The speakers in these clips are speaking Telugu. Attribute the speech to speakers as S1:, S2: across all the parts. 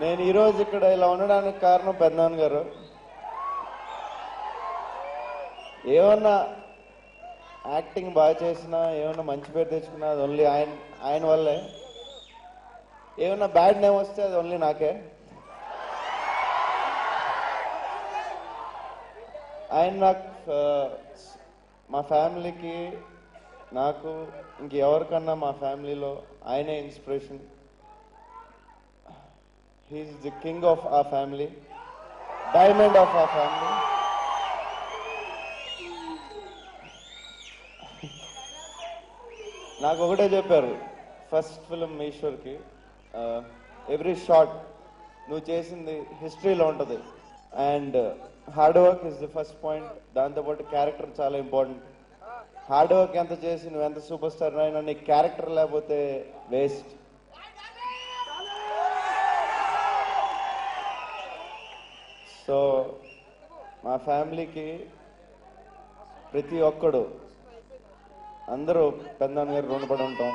S1: నేను ఈ రోజు ఇక్కడ ఇలా ఉండడానికి కారణం పెద్దనాన్న గారు. ఏమన్నా యాక్టింగ్ బాగా చేసినా, ఏమన్నా మంచి పేరు తెచ్చుకున్నా అది ఓన్లీ ఆయన వల్లే. ఏమన్నా బ్యాడ్ నేమ్ వస్తే అది ఓన్లీ నాకే. ఆయన నాకు మా ఫ్యామిలీకి, నాకు ఇంకెవరికన్నా మా ఫ్యామిలీలో ఆయనే inspiration. He is the king of our family, diamond of our family. నాకు ఒకటే చెప్పారు ఫస్ట్ ఫిల్మ్ ఈశ్వర్కి, ఎవ్రీ షాట్ నువ్వు చేసింది హిస్టరీలో ఉంటుంది and hard work is the first point. దాంతోపాటు క్యారెక్టర్ చాలా ఇంపార్టెంట్. హార్డ్ వర్క్ ఎంత చేసి నువ్వు ఎంత సూపర్ స్టార్ అయినా నీ క్యారెక్టర్ లేకపోతే వేస్ట్. సో మా ఫ్యామిలీకి ప్రతి ఒక్కడు అందరూ పెద్దనాన్న గారు రుణపడి ఉంటాం.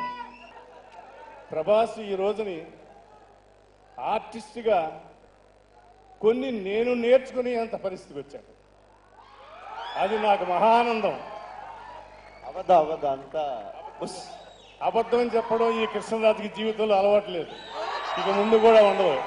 S2: ప్రభాస్ ఈ రోజుని ఆర్టిస్ట్గా కొన్ని నేను నేర్చుకునే అంత పరిస్థితికి వచ్చాను. అది నాకు మహానందం.
S1: అబద్ధం అంతా
S2: అబద్ధం చెప్పడం ఈ కృష్ణరాజుకి జీవితంలో అలవాట్లేదు, ఇక ముందు కూడా ఉండదు.